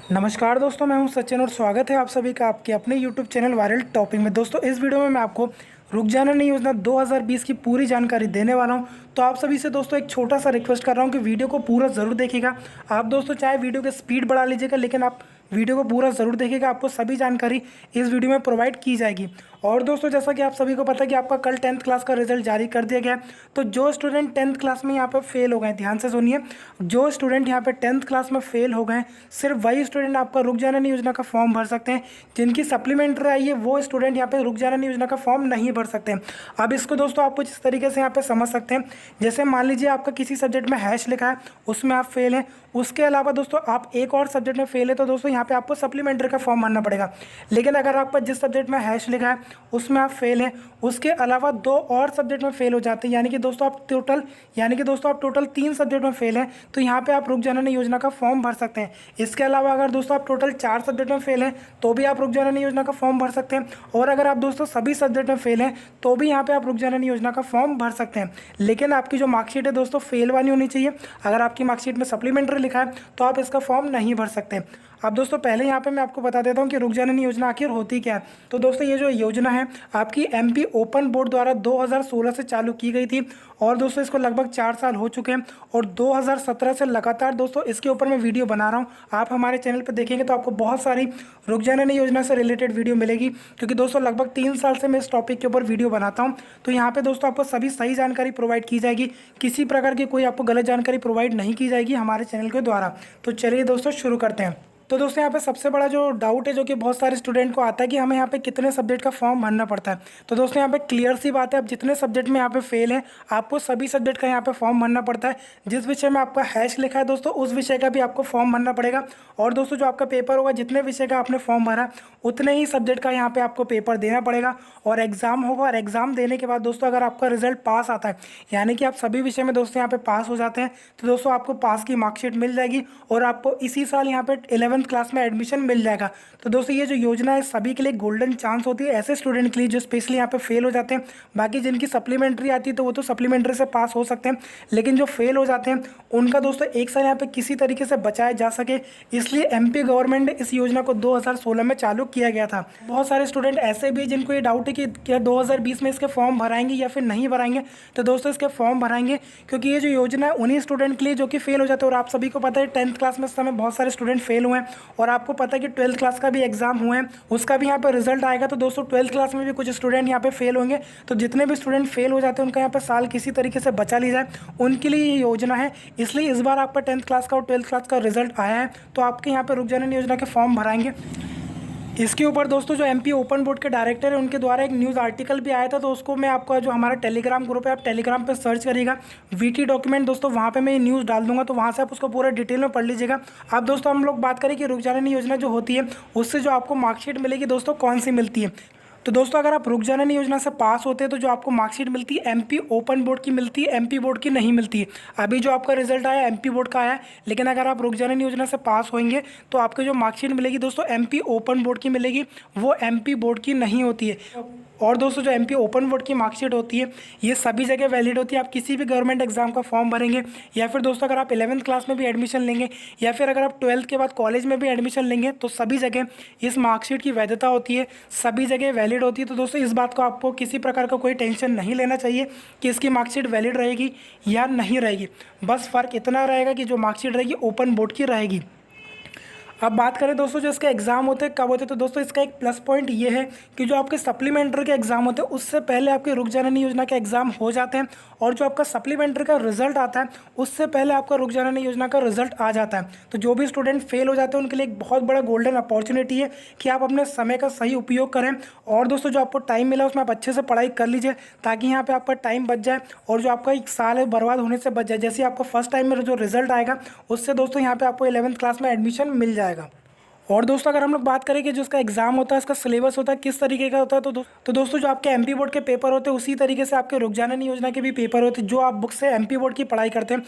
नमस्कार दोस्तों, मैं हूं सचिन और स्वागत है आप सभी का आपके अपने YouTube चैनल वायरल टॉपिक में। दोस्तों इस वीडियो में मैं आपको रुक जाना नहीं योजना 2020 की पूरी जानकारी देने वाला हूं। तो आप सभी से दोस्तों एक छोटा सा रिक्वेस्ट कर रहा हूं कि वीडियो को पूरा ज़रूर देखिएगा। आप दोस्तों चाहे वीडियो की स्पीड बढ़ा लीजिएगा, लेकिन आप वीडियो को पूरा ज़रूर देखिएगा। आपको सभी जानकारी इस वीडियो में प्रोवाइड की जाएगी। और दोस्तों जैसा कि आप सभी को पता है कि आपका कल 10th क्लास का रिजल्ट जारी कर दिया गया है। तो जो स्टूडेंट 10th क्लास में यहाँ पर फेल हो गए, ध्यान से सुनिए, जो स्टूडेंट यहाँ पे 10th क्लास में फेल हो गए, सिर्फ वही स्टूडेंट आपका रुक जाना नहीं योजना का फॉर्म भर सकते हैं। जिनकी सप्लीमेंट्री आई है वो स्टूडेंट यहाँ पे रुक जाना नहीं योजना का फॉर्म नहीं भर सकते। अब इसको दोस्तों आप कुछ इस तरीके से यहाँ पे समझ सकते हैं। जैसे मान लीजिए आपका किसी सब्जेक्ट में हैश लिखा है, उसमें आप फेल हैं। उसके अलावा दोस्तों आप एक और सब्जेक्ट में फेल है, तो दोस्तों यहाँ पे आपको सप्लीमेंट्री का फॉर्म भरना पड़ेगा। लेकिन अगर आपका जिस सब्जेक्ट में हैश लिखा है उसमें आप फेल हैं, उसके अलावा दो और सब्जेक्ट में फेल हो जाते हैं, यानी कि दोस्तों आप टोटल 3 सब्जेक्ट में फेल हैं, तो यहाँ पे आप रुक जाना नहीं योजना का फॉर्म भर सकते हैं। इसके अलावा अगर दोस्तों आप टोटल 4 सब्जेक्ट में फेल हैं तो भी आप रुक जाना नहीं योजना का फॉर्म भर सकते हैं। और अगर आप दोस्तों सभी सब्जेक्ट में फेल हैं तो भी यहाँ पे आप रुक जाना नहीं योजना का फॉर्म भर सकते हैं। लेकिन आपकी जो मार्कशीट है दोस्तों फेल वाली होनी चाहिए। अगर आपकी मार्कशीट में सप्लीमेंट्री लिखा है तो आप इसका फॉर्म नहीं भर सकते। अब दोस्तों पहले यहाँ पे मैं आपको बता देता हूँ कि रुक जाना नहीं योजना आखिर होती क्या है। तो दोस्तों ये जो योजना है आपकी MP ओपन बोर्ड द्वारा 2016 से चालू की गई थी, और दोस्तों इसको लगभग 4 साल हो चुके हैं। और 2017 से लगातार दोस्तों इसके ऊपर मैं वीडियो बना रहा हूँ। आप हमारे चैनल पर देखेंगे तो आपको बहुत सारी रुक जाना नहीं योजना से रिलेटेड वीडियो मिलेगी, क्योंकि दोस्तों लगभग 3 साल से मैं इस टॉपिक के ऊपर वीडियो बनाता हूँ। तो यहाँ पे दोस्तों आपको सभी सही जानकारी प्रोवाइड की जाएगी, किसी प्रकार की कोई आपको गलत जानकारी प्रोवाइड नहीं की जाएगी हमारे चैनल के द्वारा। तो चलिए दोस्तों शुरू करते हैं। तो दोस्तों यहाँ पे सबसे बड़ा जो डाउट है जो कि बहुत सारे स्टूडेंट को आता है कि हमें यहाँ पे कितने सब्जेक्ट का फॉर्म भरना पड़ता है। तो दोस्तों यहाँ पे क्लियर सी बात है, आप जितने सब्जेक्ट में यहाँ पे फेल हैं आपको सभी सब्जेक्ट का यहाँ पे फॉर्म भरना पड़ता है। जिस विषय में आपका हैश लिखा है दोस्तों उस विषय का भी आपको फॉर्म भरना पड़ेगा। और दोस्तों जो आपका पेपर होगा, जितने विषय का आपने फॉर्म भरा उतने ही सब्जेक्ट का यहाँ पे आपको पेपर देना पड़ेगा और एग्जाम होगा। और एग्जाम देने के बाद दोस्तों अगर आपका रिजल्ट पास आता है, यानी कि आप सभी विषय में दोस्तों यहाँ पे पास हो जाते हैं, तो दोस्तों आपको पास की मार्कशीट मिल जाएगी और आपको इसी साल यहाँ पे 11th क्लास में एडमिशन मिल जाएगा। तो दोस्तों ये जो योजना है सभी के लिए गोल्डन चांस होती है, ऐसे स्टूडेंट के लिए जो स्पेशली यहाँ पे फेल हो जाते हैं। बाकी जिनकी सप्लीमेंट्री आती है तो वो तो सप्लीमेंट्री से पास हो सकते हैं, लेकिन जो फेल हो जाते हैं उनका दोस्तों एक साल यहाँ पे किसी तरीके से बचाया जा सके, इसलिए MP गवर्नमेंट ने इस योजना को 2016 में चालू किया गया था। बहुत सारे स्टूडेंट ऐसे भी जिनको ये डाउट है कि क्या 2020 में इसके फॉर्म भराएंगे या फिर नहीं भराएंगे। तो दोस्तों इसके फॉर्म भराएंगे, क्योंकि ये जो योजना है उन्हीं स्टूडेंट के लिए जो कि फेल हो जाते हैं। और आप सभी को पता है 10th क्लास में इस समय बहुत सारे स्टूडेंट फेल हुए हैं, और आपको पता है कि 12th क्लास का भी एग्जाम हुए हैं, उसका भी यहाँ पे रिजल्ट आएगा। तो दोस्तों 12th क्लास में भी कुछ स्टूडेंट यहाँ पे फेल होंगे। तो जितने भी स्टूडेंट फेल हो जाते हैं उनका यहाँ पे साल किसी तरीके से बचा ली जाए, उनके लिए ये योजना है। इसलिए इस बार आपका 10th क्लास का और 12th क्लास का रिजल्ट आया है तो आपके यहाँ पे रुक जाना नहीं योजना के फॉर्म भराएंगे। इसके ऊपर दोस्तों जो MP ओपन बोर्ड के डायरेक्टर है उनके द्वारा एक न्यूज़ आर्टिकल भी आया था। तो उसको मैं आपका जो हमारा टेलीग्राम ग्रुप है, आप टेलीग्राम पे सर्च करिएगा VT डॉक्यूमेंट, दोस्तों वहाँ पे मैं ये न्यूज़ डाल दूंगा, तो वहाँ से आप उसको पूरा डिटेल में पढ़ लीजिएगा। अब दोस्तों हम लोग बात करें कि रुक जाना नहीं योजना जो होती है उससे जो आपको मार्कशीट मिलेगी दोस्तों कौन सी मिलती है। तो दोस्तों अगर आप रुक जाना नहीं योजना से पास होते हैं तो जो आपको मार्कशीट मिलती है MP ओपन बोर्ड की मिलती है, MP बोर्ड की नहीं मिलती है। अभी जो आपका रिजल्ट आया MP बोर्ड का आया है, लेकिन अगर आप रुक जाना नहीं योजना से पास होंगे तो आपको जो मार्कशीट मिलेगी दोस्तों MP ओपन बोर्ड की मिलेगी, वो MP बोर्ड की नहीं होती है। और दोस्तों जो MP ओपन बोर्ड की मार्कशीट होती है ये सभी जगह वैलिड होती है। आप किसी भी गवर्नमेंट एग्जाम का फॉर्म भरेंगे, या फिर दोस्तों अगर आप 11th क्लास में भी एडमिशन लेंगे, या फिर अगर आप 12th के बाद कॉलेज में भी एडमिशन लेंगे, तो सभी जगह इस मार्कशीट की वैधता होती है, सभी जगह वैलिड होती है। तो दोस्तों इस बात को आपको किसी प्रकार का कोई टेंशन नहीं लेना चाहिए कि इसकी मार्कशीट वैलिड रहेगी या नहीं रहेगी। बस फ़र्क इतना रहेगा कि जो मार्कशीट रहेगी ओपन बोर्ड की रहेगी। अब बात करें दोस्तों जो इसके एग्ज़ाम होते हैं कब होते हैं, तो दोस्तों इसका एक प्लस पॉइंट ये है कि जो आपके सप्लीमेंट्री के एग्ज़ाम होते हैं उससे पहले आपके रुक जाना नहीं योजना के एग्ज़ाम हो जाते हैं, और जो आपका सप्लीमेंट्री का रिजल्ट आता है उससे पहले आपका रुक जाना नहीं योजना का रिजल्ट आ जाता है। तो जो भी स्टूडेंट फेल हो जाते हैं उनके लिए एक बहुत बड़ा गोल्डन अपॉर्चुनिटी है कि आप अपने समय का सही उपयोग करें। और दोस्तों जो आपको टाइम मिला उसमें आप अच्छे से पढ़ाई कर लीजिए, ताकि यहाँ पर आपका टाइम बच जाए और जो आपका एक साल है बर्बाद होने से बच जाए। जैसे आपको फर्स्ट टाइम में जो रिजल्ट आएगा उससे दोस्तों यहाँ पर आपको 11th क्लास में एडमिशन मिल जाएगा। और दोस्तों अगर हम लोग बात करें कि जो इसका एग्जाम होता है, इसका सिलेबस होता है किस तरीके का होता है, तो दोस्तों जो आपके MP बोर्ड के पेपर होते हैं उसी तरीके से आपके रुक जाना नहीं योजना के भी पेपर होते हैं। जो आप बुक से MP बोर्ड की पढ़ाई करते हैं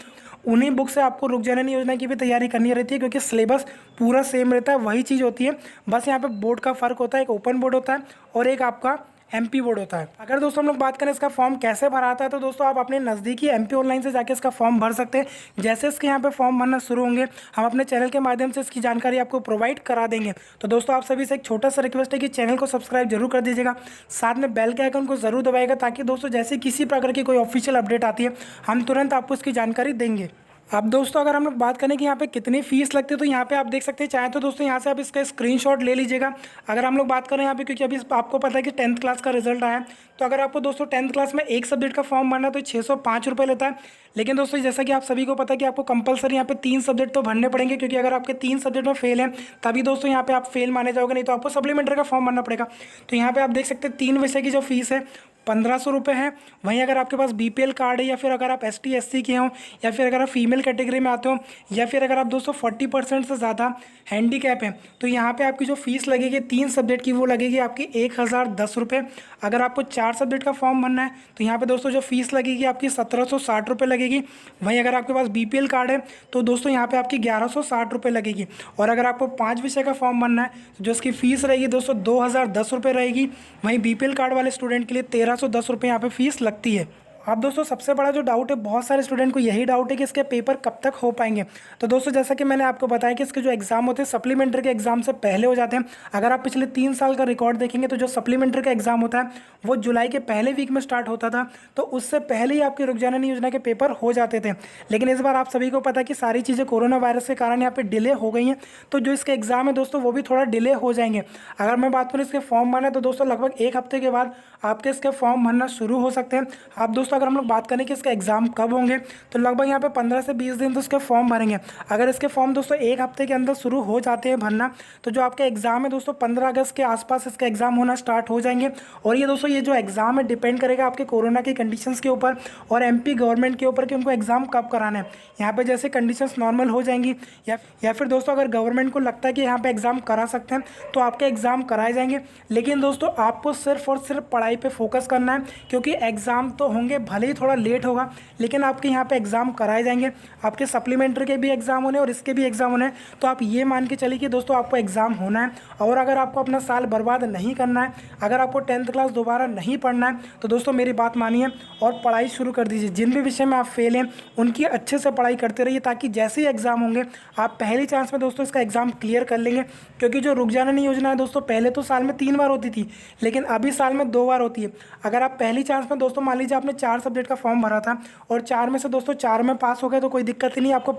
उन्हीं बुक से आपको रुक जाना नहीं योजना की भी तैयारी करनी रहती है, क्योंकि सिलेबस पूरा सेम रहता है, वही चीज़ होती है। बस यहाँ पर बोर्ड का फ़र्क होता है, एक ओपन बोर्ड होता है और एक आपका MP बोर्ड होता है। अगर दोस्तों हम लोग बात करें इसका फॉर्म कैसे भरा आता है, तो दोस्तों आप अपने नज़दीकी MP ऑनलाइन से जाके इसका फॉर्म भर सकते हैं। जैसे इसके यहाँ पे फॉर्म भरना शुरू होंगे, हम अपने चैनल के माध्यम से इसकी जानकारी आपको प्रोवाइड करा देंगे। तो दोस्तों आप सभी से एक छोटा सा रिक्वेस्ट है कि चैनल को सब्सक्राइब जरूर कर दीजिएगा, साथ में बेल के आइकन को जरूर दबाइएगा, ताकि दोस्तों जैसे किसी प्रकार की कोई ऑफिशियल अपडेट आती है हम तुरंत आपको इसकी जानकारी देंगे। अब दोस्तों अगर हम लोग बात करें कि यहाँ पे कितनी फीस लगती है, तो यहाँ पे आप देख सकते हैं, चाहे तो दोस्तों यहाँ से आप इसका स्क्रीनशॉट ले लीजिएगा। अगर हम लोग बात करें यहाँ पे, क्योंकि अभी आपको पता है कि 10th क्लास का रिजल्ट आया है, तो अगर आपको दोस्तों 10th क्लास में एक सब्जेक्ट का फॉर्म भरना तो 605 रुपये लेता है। लेकिन दोस्तों जैसा कि आप सभी को पता है कि आपको कंपलसरी यहाँ पे 3 सब्जेक्ट तो भरने पड़ेंगे, क्योंकि अगर आपके 3 सब्जेक्ट में फेल हैं तभी दोस्तों यहाँ पे आप फेल माने जाओगे, नहीं तो आपको सप्लीमेंट्री का फॉर्म भरना पड़ेगा। तो यहाँ पे आप देख सकते हैं 3 विषय की जो फीस है 1500 रुपये है। वहीं अगर आपके पास BPL कार्ड है, या फिर अगर आप ST SC के हों, या फिर अगर आप फीमेल कैटेगरी में आते हो, या फिर अगर आप दोस्तों 40% से ज़्यादा हैंडीकैप हैं, तो यहाँ पे आपकी जो फीस लगेगी 3 सब्जेक्ट की वो लगेगी आपकी 1010 रुपये। अगर आपको 4 सब्जेक्ट का फॉर्म भरना है तो यहाँ पे दोस्तों जो फीस लगेगी आपकी 1760 रुपये लगेगी। वहीं अगर आपके पास BPL कार्ड है तो दोस्तों यहाँ पे आपकी 1160 रुपये लगेगी। और अगर आपको 5 विषय का फॉर्म भरना है तो जो इसकी फीस रहेगी दोस्तों 2010 रुपये रहेगी। वहीं BPL कार्ड वाले स्टूडेंट के लिए 1310 रुपये यहाँ पे फीस लगती है। अब दोस्तों सबसे बड़ा जो डाउट है, बहुत सारे स्टूडेंट को यही डाउट है कि इसके पेपर कब तक हो पाएंगे। तो दोस्तों जैसा कि मैंने आपको बताया कि इसके जो एग्जाम होते हैं सप्लीमेंट्री के एग्जाम से पहले हो जाते हैं। अगर आप पिछले 3 साल का रिकॉर्ड देखेंगे तो जो सप्लीमेंट्री का एग्जाम होता है वो जुलाई के पहले वीक में स्टार्ट होता था, तो उससे पहले ही आपकी रुक जाना नहीं योजना के पेपर हो जाते थे। लेकिन इस बार आप सभी को पता है कि सारी चीज़ें कोरोना वायरस के कारण यहाँ पर डिले हो गई हैं, तो जो इसके एग्जाम है दोस्तों वो भी थोड़ा डिले हो जाएंगे। अगर मैं बात करूँ इसके फॉर्म भरना, तो दोस्तों लगभग 1 हफ्ते के बाद आपके इसके फॉर्म भरना शुरू हो सकते हैं। अब दोस्तों अगर हम लोग बात करें कि इसका एग्जाम कब होंगे, तो लगभग यहाँ पे 15 से 20 दिन तो इसके फॉर्म भरेंगे। अगर इसके फॉर्म दोस्तों 1 हफ्ते के अंदर शुरू हो जाते हैं भरना, तो जो आपका एग्जाम है दोस्तों 15 अगस्त के आसपास इसका एग्जाम होना स्टार्ट हो जाएंगे। और ये दोस्तों ये जो एग्जाम है डिपेंड करेगा आपके कोरोना की कंडीशंस के ऊपर और MP गवर्नमेंट के ऊपर कि उनको एग्जाम कब कराना है। यहाँ पे जैसे कंडीशंस नॉर्मल हो जाएंगी या फिर दोस्तों अगर गवर्नमेंट को लगता है कि यहाँ पे एग्जाम करा सकते हैं तो आपके एग्जाम कराए जाएंगे। लेकिन दोस्तों आपको सिर्फ और सिर्फ पढ़ाई पे फोकस करना है, क्योंकि एग्जाम तो होंगे, भले ही थोड़ा लेट होगा लेकिन आपके यहाँ पे एग्जाम कराए जाएंगे। आपके सप्लीमेंट्री के भी एग्जाम होने और इसके भी एग्जाम होने हैं, तो आप ये मान के चलिए कि दोस्तों आपको एग्जाम होना है। और अगर आपको अपना साल बर्बाद नहीं करना है, अगर आपको 10th क्लास दोबारा नहीं पढ़ना है, तो दोस्तों मेरी बात मानिए और पढ़ाई शुरू कर दीजिए। जिन भी विषय में आप फेल हैं उनकी अच्छे से पढ़ाई करते रहिए, ताकि जैसे ही एग्जाम होंगे आप पहली चांस में दोस्तों इसका एग्जाम क्लियर कर लेंगे। क्योंकि जो रुक जाना नहीं योजना है दोस्तों, पहले तो साल में 3 बार होती थी, लेकिन अभी साल में 2 बार होती है। अगर आप पहली चांस में दोस्तों मान लीजिए आपने 4 सब्जेक्ट का फॉर्म भरा था और 4 में से दोस्तों 4 में पास हो गए तो कोई दिक्कत ही नहीं, आपको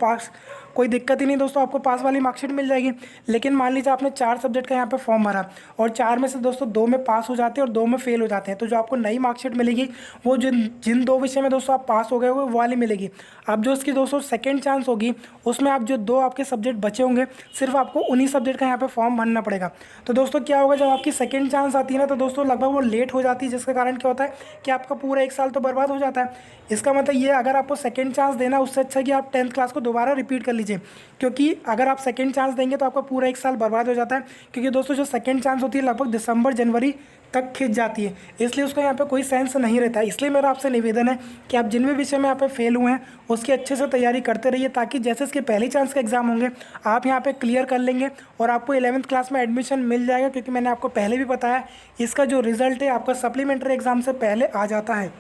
दोस्तों आपको पास वाली मार्कशीट मिल जाएगी। लेकिन मान लीजिए आपने 4 सब्जेक्ट का यहाँ पे फॉर्म भरा और 4 में से दोस्तों 2 में पास हो जाते हैं और 2 में फेल हो जाते हैं, तो जो आपको नई मार्कशीट मिलेगी वो जिन 2 विषय में दोस्तों आप पास हो गए वो वाली मिलेगी। अब जो इसकी दोस्तों सेकेंड चांस होगी उसमें आप जो 2 आपके सब्जेक्ट बचे होंगे, सिर्फ आपको उन्हीं सब्जेक्ट का यहाँ पे फॉर्म भरना पड़ेगा। तो दोस्तों क्या होगा, जब आपकी सेकेंड चांस आती है ना, तो दोस्तों लगभग वो लेट हो जाती है, जिसके कारण क्या होता है कि आपका पूरा 1 साल तो बर्बाद हो जाता है। इसका मतलब ये, अगर आपको सेकेंड चांस देना उससे अच्छा है कि आप 10th क्लास को दोबारा रिपीट कर लीजिए, क्योंकि अगर आप सेकेंड चांस देंगे तो आपका पूरा 1 साल बर्बाद हो जाता है। क्योंकि दोस्तों जो सेकेंड चांस होती है लगभग दिसंबर जनवरी तक खिंच जाती है, इसलिए उसका यहाँ पे कोई सेंस नहीं रहता है। इसलिए मेरा आपसे निवेदन है कि आप जिन भी विषय में यहाँ पे फेल हुए हैं उसकी अच्छे से तैयारी करते रहिए, ताकि जैसे इसके पहली चांस के एग्जाम होंगे आप यहाँ पे क्लियर कर लेंगे और आपको 11th क्लास में एडमिशन मिल जाएगा। क्योंकि मैंने आपको पहले भी बताया इसका जो रिजल्ट है आपका सप्लीमेंट्री एग्जाम से पहले आ जाता है।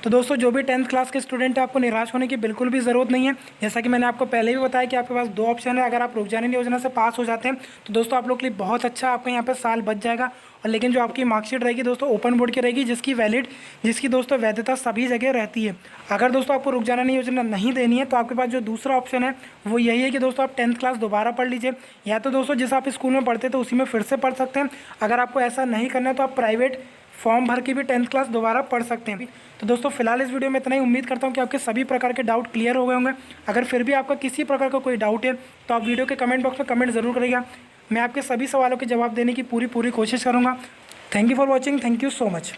तो दोस्तों जो भी 10th क्लास के स्टूडेंट है आपको निराश होने की बिल्कुल भी ज़रूरत नहीं है। जैसा कि मैंने आपको पहले भी बताया कि आपके पास 2 ऑप्शन है। अगर आप रुक जाने योजना से पास हो जाते हैं तो दोस्तों आप लोग के लिए बहुत अच्छा आपका यहाँ पे साल बच जाएगा। और लेकिन जो आपकी मार्कशीट रहेगी दोस्तों ओपन बोर्ड की रहेगी, जिसकी दोस्तों वैधता सभी जगह रहती है। अगर दोस्तों आपको रुक जाना नहीं योजना नहीं देनी है तो आपके पास जो दूसरा ऑप्शन है वो यही है कि दोस्तों आप 10th क्लास दोबारा पढ़ लीजिए, या तो दोस्तों जिस आप स्कूल में पढ़ते थे उसी में फिर से पढ़ सकते हैं। अगर आपको ऐसा नहीं करना है तो आप प्राइवेट फॉर्म भर के भी 10th क्लास दोबारा पढ़ सकते हैं। तो दोस्तों फिलहाल इस वीडियो में इतना ही। उम्मीद करता हूँ कि आपके सभी प्रकार के डाउट क्लियर हो गए होंगे। अगर फिर भी आपका किसी प्रकार का कोई डाउट है तो आप वीडियो के कमेंट बॉक्स में कमेंट ज़रूर करिएगा। मैं आपके सभी सवालों के जवाब देने की पूरी कोशिश करूँगा। Thank you for watching. Thank you so much.